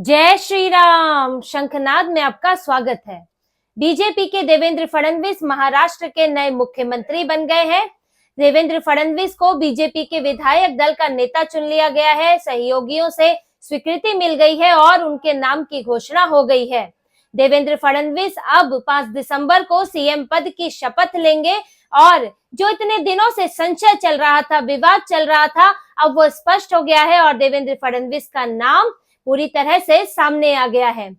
जय श्री राम। शंखनाद में आपका स्वागत है। बीजेपी के देवेंद्र फडणवीस महाराष्ट्र के नए मुख्यमंत्री बन गए हैं। देवेंद्र फडणवीस को बीजेपी के विधायक दल का नेता चुन लिया गया है। सहयोगियों से स्वीकृति मिल गई है और उनके नाम की घोषणा हो गई है। देवेंद्र फडणवीस अब 5 दिसंबर को सीएम पद की शपथ लेंगे और जो इतने दिनों से संशय चल रहा था, विवाद चल रहा था, अब वो स्पष्ट हो गया है और देवेंद्र फडणवीस का नाम पूरी तरह से सामने आ गया है।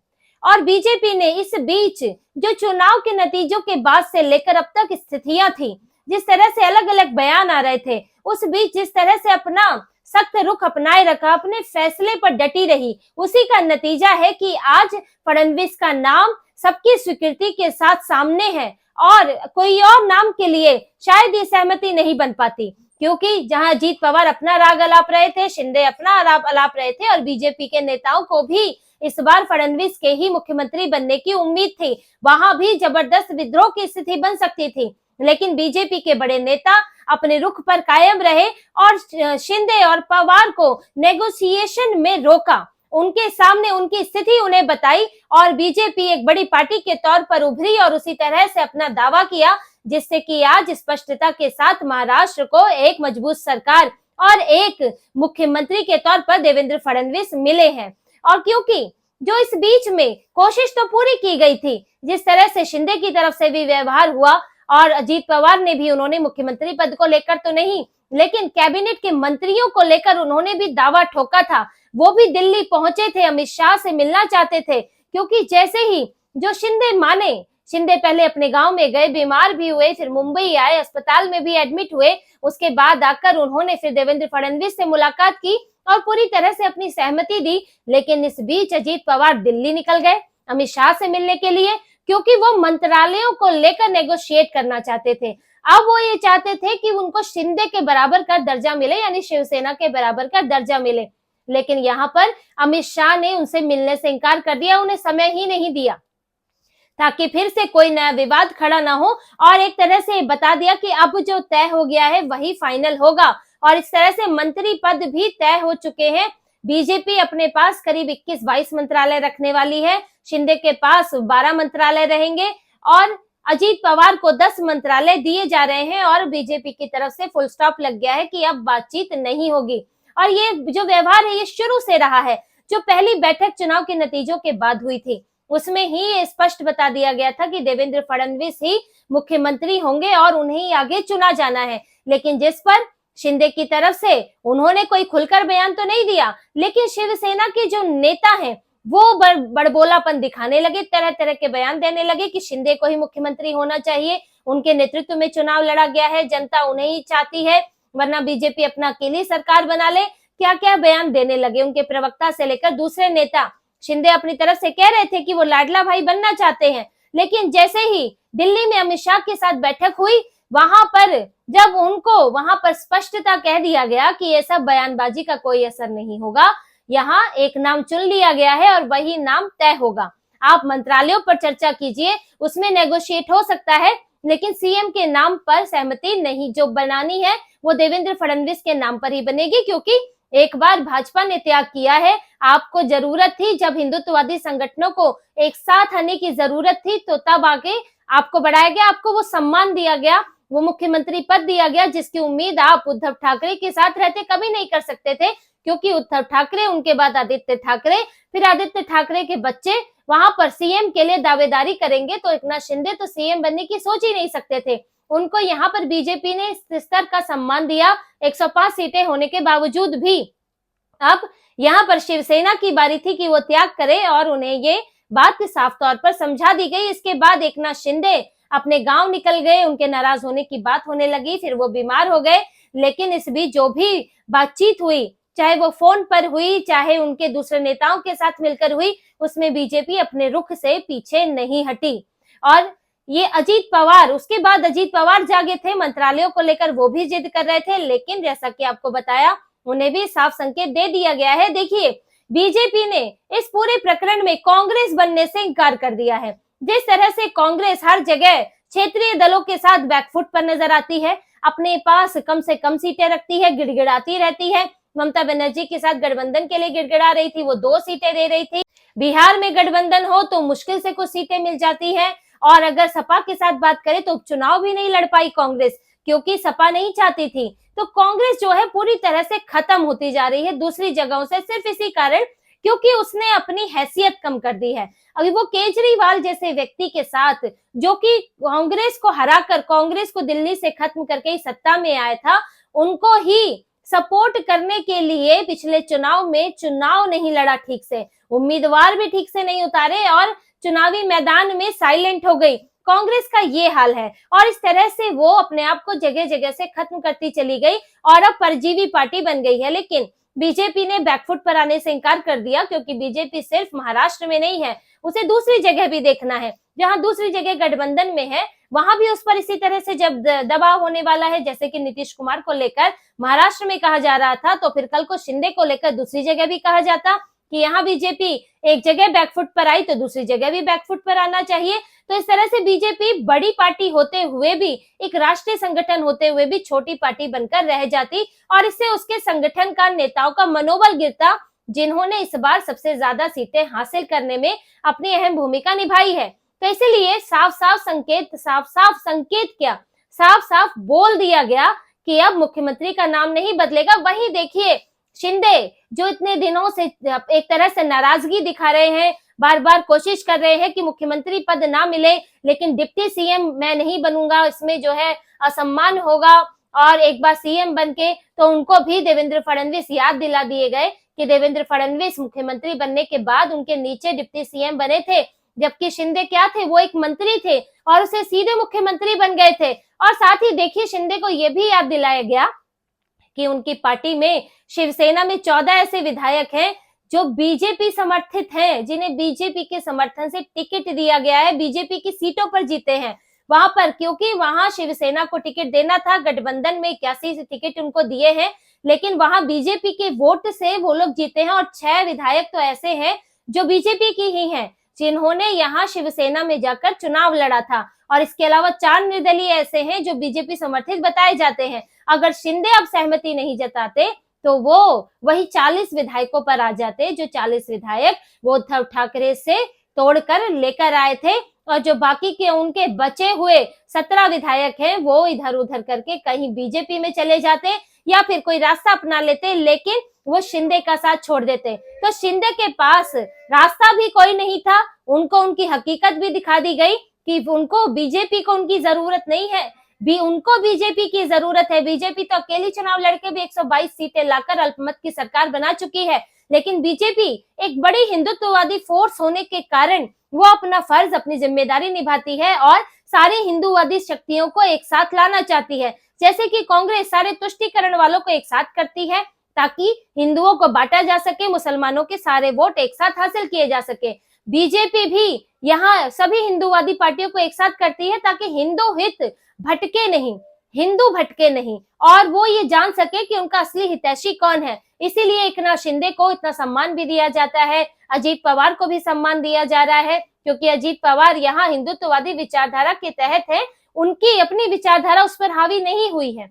और बीजेपी ने इस बीच जो चुनाव के नतीजों के बाद से लेकर अब तक स्थितियां थी, जिस तरह से अलग अलग बयान आ रहे थे, उस बीच जिस तरह से अपना सख्त रुख अपनाए रखा, अपने फैसले पर डटी रही, उसी का नतीजा है कि आज फडणवीस का नाम सबकी स्वीकृति के साथ सामने है और कोई और नाम के लिए शायद ये सहमति नहीं बन पाती, क्योंकि जहां अजीत पवार अपना राग अलाप रहे थे, शिंदे अपना अलाप रहे थे और बीजेपी के नेताओं को भी इस बार फडणवीस के ही मुख्यमंत्री बनने की उम्मीद थी, वहां भी जबरदस्त विद्रोह की स्थिति बन सकती थी। लेकिन बीजेपी के बड़े नेता अपने रुख पर कायम रहे और शिंदे और पवार को नेगोशिएशन में रोका, उनके सामने उनकी स्थिति उन्हें बताई और बीजेपी एक बड़ी पार्टी के तौर पर उभरी और उसी तरह से अपना दावा किया, जिससे कि आज स्पष्टता के साथ महाराष्ट्र को एक मजबूत सरकार और एक मुख्यमंत्री के तौर पर देवेंद्र फडणवीस मिले हैं। और क्योंकि जो इस बीच में कोशिश तो पूरी की गई थी, जिस तरह से शिंदे की तरफ से भी व्यवहार हुआ और अजीत पवार ने भी, उन्होंने मुख्यमंत्री पद को लेकर तो नहीं, लेकिन कैबिनेट के मंत्रियों को लेकर उन्होंने भी दावा ठोका था। वो भी दिल्ली पहुंचे थे, अमित शाह से मिलना चाहते थे, क्योंकि जैसे ही जो शिंदे पहले अपने गांव में गए, बीमार भी हुए, फिर मुंबई आए, अस्पताल में भी एडमिट हुए, उसके बाद आकर उन्होंने फिर देवेंद्र फडणवीस से मुलाकात की और पूरी तरह से अपनी सहमति दी। लेकिन इस बीच अजीत पवार दिल्ली निकल गए अमित शाह से मिलने के लिए, क्योंकि वो मंत्रालयों को लेकर नेगोशिएट करना चाहते थे। अब वो ये चाहते थे कि उनको शिंदे के बराबर का दर्जा मिले, यानी शिवसेना के बराबर का दर्जा मिले। लेकिन यहाँ पर अमित शाह ने उनसे मिलने से इनकार कर दिया, उन्हें समय ही नहीं दिया ताकि फिर से कोई नया विवाद खड़ा ना हो, और एक तरह से बता दिया कि अब जो तय हो गया है वही फाइनल होगा। और इस तरह से मंत्री पद भी तय हो चुके हैं। बीजेपी अपने पास करीब 21-22 मंत्रालय रखने वाली है, शिंदे के पास 12 मंत्रालय रहेंगे और अजीत पवार को 10 मंत्रालय दिए जा रहे हैं। और बीजेपी की तरफ से फुल स्टॉप लग गया है कि अब बातचीत नहीं होगी। और ये जो व्यवहार है ये शुरू से रहा है। जो पहली बैठक चुनाव के नतीजों के बाद हुई थी, उसमें ही ये स्पष्ट बता दिया गया था कि देवेंद्र फडणवीस ही मुख्यमंत्री होंगे और उन्हें ही आगे चुना जाना है। लेकिन जिस पर शिंदे की तरफ से उन्होंने कोई खुलकर बयान तो नहीं दिया, लेकिन शिवसेना के जो नेता हैं वो बड़बोलापन दिखाने लगे, तरह तरह के बयान देने लगे कि शिंदे को ही मुख्यमंत्री होना चाहिए, उनके नेतृत्व में चुनाव लड़ा गया है, जनता उन्हें ही चाहती है, वरना बीजेपी अपना अकेली सरकार बना ले। क्या क्या बयान देने लगे उनके प्रवक्ता से लेकर दूसरे नेता। शिंदे अपनी तरफ से कह रहे थे कि वो लाडला भाई बनना चाहते हैं, लेकिन जैसे ही दिल्ली में अमित शाह के साथ बैठक हुई, वहां पर जब उनको वहां पर स्पष्टता कह दिया गया कि ये सब बयानबाजी का कोई असर नहीं होगा, यहाँ एक नाम चुन लिया गया है और वही नाम तय होगा। आप मंत्रालयों पर चर्चा कीजिए, उसमें नेगोशिएट हो सकता है, लेकिन सीएम के नाम पर सहमति नहीं जो बनानी है वो देवेंद्र फडणवीस के नाम पर ही बनेगी, क्योंकि एक बार भाजपा ने त्याग किया है। आपको जरूरत थी, जब हिंदुत्ववादी संगठनों को एक साथ आने की जरूरत थी, तो तब आगे आपको बढ़ाया गया, आपको वो सम्मान दिया गया, वो मुख्यमंत्री पद दिया गया, जिसकी उम्मीद आप उद्धव ठाकरे के साथ रहते कभी नहीं कर सकते थे, क्योंकि उद्धव ठाकरे, उनके बाद आदित्य ठाकरे, फिर आदित्य ठाकरे के बच्चे वहां पर सीएम के लिए दावेदारी करेंगे, तो एकनाथ शिंदे तो सीएम बनने की सोच ही नहीं सकते थे। उनको यहाँ पर बीजेपी ने इस स्तर का सम्मान दिया 105 सीटें होने के बावजूद भी। अब यहाँ पर शिवसेना की बारी थी कि वो त्याग करे और उन्हें ये बात साफ तौर पर समझा दी गई। इसके बाद एकनाथ शिंदे अपने गांव निकल गए, उनके नाराज होने की बात होने लगी, फिर वो बीमार हो गए। लेकिन इस बीच जो भी बातचीत हुई, चाहे वो फोन पर हुई, चाहे उनके दूसरे नेताओं के साथ मिलकर हुई, उसमें बीजेपी अपने रुख से पीछे नहीं हटी। और ये अजीत पवार, उसके बाद अजीत पवार जागे थे मंत्रालयों को लेकर, वो भी जिद कर रहे थे, लेकिन जैसा कि आपको बताया उन्हें भी साफ संकेत दे दिया गया है। देखिए, बीजेपी ने इस पूरे प्रकरण में कांग्रेस बनने से इनकार कर दिया है। जिस तरह से कांग्रेस हर जगह क्षेत्रीय दलों के साथ बैकफुट पर नजर आती है, अपने पास कम से कम सीटें रखती है, गिड़गिड़ाती रहती है, ममता बनर्जी के साथ गठबंधन के लिए गिड़गिड़ा रही थी, वो 2 सीटें दे रही थी। बिहार में गठबंधन हो तो मुश्किल से कुछ सीटें मिल जाती है। और अगर सपा के साथ बात करें तो उपचुनाव भी नहीं लड़ पाई कांग्रेस, क्योंकि सपा नहीं चाहती थी। तो कांग्रेस जो है पूरी तरह से खत्म होती जा रही है दूसरी जगहों से, सिर्फ इसी कारण क्योंकि उसने अपनी हैसियत कम कर दी है। अभी वो केजरीवाल जैसे व्यक्ति के साथ, जो कि कांग्रेस को हराकर, कांग्रेस को दिल्ली से खत्म करके ही सत्ता में आया था, उनको ही सपोर्ट करने के लिए पिछले चुनाव में चुनाव नहीं लड़ा ठीक से, उम्मीदवार भी ठीक से नहीं उतारे और चुनावी मैदान में साइलेंट हो गई। कांग्रेस का ये हाल है और इस तरह से वो अपने आप को जगह जगह से खत्म करती चली गई और अब परजीवी पार्टी बन गई है। लेकिन बीजेपी ने बैकफुट पर आने से इनकार कर दिया, क्योंकि बीजेपी सिर्फ महाराष्ट्र में नहीं है, उसे दूसरी जगह भी देखना है। जहां दूसरी जगह गठबंधन में है वहां भी उस पर इसी तरह से जब दबाव होने वाला है, जैसे कि नीतीश कुमार को लेकर महाराष्ट्र में कहा जा रहा था, तो फिर कल को शिंदे को लेकर दूसरी जगह भी कहा जाता कि यहाँ बीजेपी एक जगह बैकफुट पर आई तो दूसरी जगह भी बैकफुट पर आना चाहिए। तो इस तरह से बीजेपी बड़ी पार्टी होते हुए भी, एक राष्ट्रीय संगठन होते हुए भी छोटी पार्टी बनकर रह जाती और इससे उसके संगठन का, नेताओं का मनोबल गिरता, जिन्होंने इस बार सबसे ज्यादा सीटें हासिल करने में अपनी अहम भूमिका निभाई है। तो इसलिए साफ संकेत क्या, साफ साफ बोल दिया गया कि अब मुख्यमंत्री का नाम नहीं बदलेगा। वहीं देखिए शिंदे जो इतने दिनों से एक तरह से नाराजगी दिखा रहे हैं, बार बार कोशिश कर रहे हैं कि मुख्यमंत्री पद ना मिले, लेकिन डिप्टी सीएम मैं नहीं बनूंगा, इसमें जो है असम्मान होगा, और एक बार सीएम बनके तो उनको भी देवेंद्र फडणवीस याद दिला दिए गए कि देवेंद्र फडणवीस मुख्यमंत्री बनने के बाद उनके नीचे डिप्टी सीएम बने थे, जबकि शिंदे क्या थे, वो एक मंत्री थे और उसे सीधे मुख्यमंत्री बन गए थे। और साथ ही देखिए शिंदे को यह भी याद दिलाया गया कि उनकी पार्टी में, शिवसेना में 14 ऐसे विधायक हैं जो बीजेपी समर्थित हैं, जिन्हें बीजेपी के समर्थन से टिकट दिया गया है, बीजेपी की सीटों पर जीते हैं वहां पर, क्योंकि वहां शिवसेना को टिकट देना था, गठबंधन में 81 टिकट उनको दिए हैं, लेकिन वहां बीजेपी के वोट से वो लोग जीते हैं। और 6 विधायक तो ऐसे हैं जो बीजेपी की ही हैं, जिन्होंने यहाँ शिवसेना में जाकर चुनाव लड़ा था, और इसके अलावा 4 निर्दलीय ऐसे हैं जो बीजेपी समर्थित बताए जाते हैं। अगर शिंदे अब सहमति नहीं जताते तो वो वही 40 विधायकों पर आ जाते, जो 40 विधायक वो उद्धव ठाकरे से तोड़कर लेकर आए थे, और जो बाकी के उनके बचे हुए 17 विधायक हैं वो इधर उधर करके कहीं बीजेपी में चले जाते या फिर कोई रास्ता अपना लेते, लेकिन वो शिंदे का साथ छोड़ देते। तो शिंदे के पास रास्ता भी कोई नहीं था, उनको उनकी हकीकत भी दिखा दी गई कि उनको बीजेपी को उनकी जरूरत नहीं है, उनको बीजेपी की जरूरत है। बीजेपी तो अकेली चुनाव लड़के भी 122 सीटें लाकर अल्पमत की सरकार बना चुकी है, लेकिन बीजेपी एक बड़ी हिंदुत्ववादी फोर्स होने के कारण वो अपना फर्ज, अपनी जिम्मेदारी निभाती है और सारी हिंदूवादी शक्तियों को एक साथ लाना चाहती है। जैसे कि कांग्रेस सारे तुष्टीकरण वालों को एक साथ करती है ताकि हिंदुओं को बांटा जा सके, मुसलमानों के सारे वोट एक साथ हासिल किए जा सके। बीजेपी भी यहाँ सभी हिंदूवादी पार्टियों को एक साथ करती है ताकि हिंदू हित भटके नहीं, हिंदू भटके नहीं, और वो ये जान सके कि उनका असली हितैषी कौन है। इसीलिए एकनाथ शिंदे को इतना सम्मान भी दिया जाता है, अजीत पवार को भी सम्मान दिया जा रहा है, क्योंकि अजीत पवार यहाँ हिंदुत्ववादी विचारधारा के तहत है, उनकी अपनी विचारधारा उस पर हावी नहीं हुई है।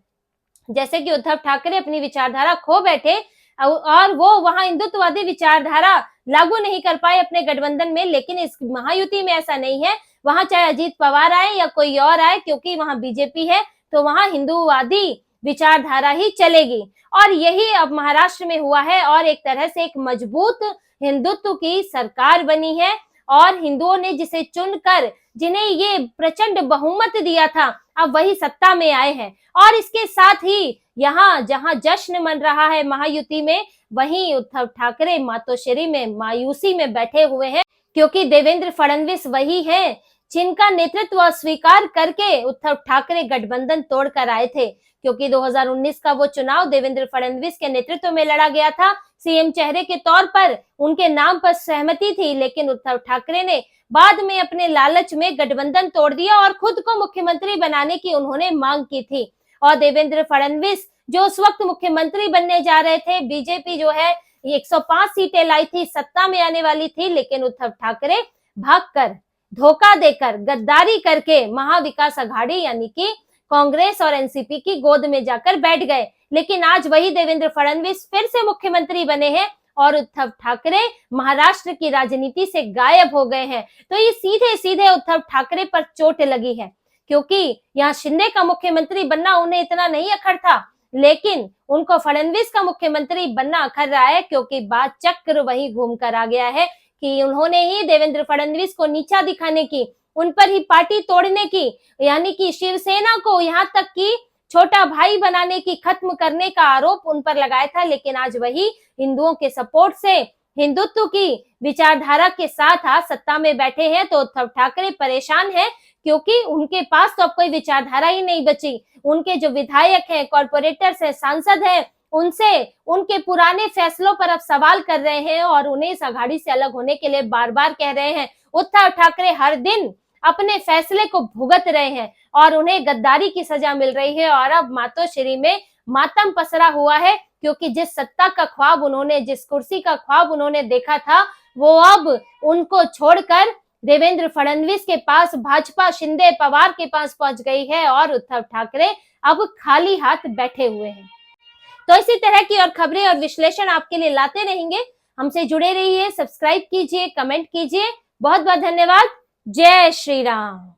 जैसे कि उद्धव ठाकरे अपनी विचारधारा खो बैठे और वो वहां हिंदुत्ववादी विचारधारा लागू नहीं कर पाए अपने गठबंधन में, लेकिन इस महायुति में ऐसा नहीं है। वहां चाहे अजीत पवार आए या कोई और आए, क्योंकि वहां बीजेपी है तो वहां हिंदूवादी विचारधारा ही चलेगी। और यही अब महाराष्ट्र में हुआ है और एक तरह से एक मजबूत हिंदुत्व की सरकार बनी है, और हिंदुओं ने जिसे चुनकर, जिन्हें ये प्रचंड बहुमत दिया था, अब वही सत्ता में आए हैं। और इसके साथ ही यहाँ जहां जश्न मन रहा है महायुति में, वहीं उद्धव ठाकरे मातोश्री में, मायूसी में बैठे हुए हैं, क्योंकि देवेंद्र फडणवीस वही हैं जिनका नेतृत्व अस्वीकार करके उद्धव ठाकरे गठबंधन तोड़कर आए थे। क्योंकि 2019 का वो चुनाव देवेंद्र फडणवीस के नेतृत्व में लड़ा गया था, सीएम चेहरे के तौर पर उनके नाम पर सहमति थी, लेकिन उद्धव ठाकरे ने बाद में अपने लालच में गठबंधन तोड़ दिया और खुद को मुख्यमंत्री बनाने की उन्होंने मांग की थी। और देवेंद्र फडणवीस जो उस वक्त मुख्यमंत्री बनने जा रहे थे, बीजेपी जो है 105 सीटें लाई थी, सत्ता में आने वाली थी, लेकिन उद्धव ठाकरे भागकर, धोखा देकर, गद्दारी करके महाविकास आघाड़ी यानी कि कांग्रेस और एनसीपी की गोद में जाकर बैठ गए। लेकिन आज वही देवेंद्र फडणवीस फिर से मुख्यमंत्री बने हैं और उद्धव ठाकरे महाराष्ट्र की राजनीति से गायब हो गए हैं। तो ये सीधे सीधे उद्धव ठाकरे पर चोट लगी है, क्योंकि यहाँ शिंदे का मुख्यमंत्री बनना उन्हें इतना नहीं अखर था, लेकिन उनको फडणवीस का मुख्यमंत्री बनना अखर रहा है, क्योंकि बात चक्र वही घूम कर आ गया है कि उन्होंने ही देवेंद्र फडणवीस को नीचा दिखाने की, उन पर ही पार्टी तोड़ने की, यानी कि शिवसेना को यहाँ तक कि छोटा भाई बनाने की, खत्म करने का आरोप उन पर लगाया था। लेकिन आज वही हिंदुओं के सपोर्ट से, हिंदुत्व की विचारधारा के साथ आज सत्ता में बैठे हैं। तो उद्धव ठाकरे परेशान है, क्योंकि उनके पास तो अब कोई विचारधारा ही नहीं बची। उनके जो विधायक हैं, कॉर्पोरेटर्स हैं, सांसद हैं, उनसे उनके पुराने फैसलों पर अब सवाल कर रहे हैं और उन्हें इस अघाड़ी से अलग होने के लिए बार बार कह रहे हैं। उद्धव ठाकरे हर दिन अपने फैसले को भुगत रहे हैं और उन्हें गद्दारी की सजा मिल रही है। और अब मातोश्री में मातम पसरा हुआ है, क्योंकि जिस सत्ता का ख्वाब उन्होंने, जिस कुर्सी का ख्वाब उन्होंने देखा था, वो अब उनको छोड़कर देवेंद्र फडणवीस के पास, भाजपा शिंदे पवार के पास पहुंच गई है और उद्धव ठाकरे अब खाली हाथ बैठे हुए हैं। तो इसी तरह की और खबरें और विश्लेषण आपके लिए लाते रहेंगे। हमसे जुड़े रहिए, सब्सक्राइब कीजिए, कमेंट कीजिए। बहुत बहुत धन्यवाद। जय श्री राम।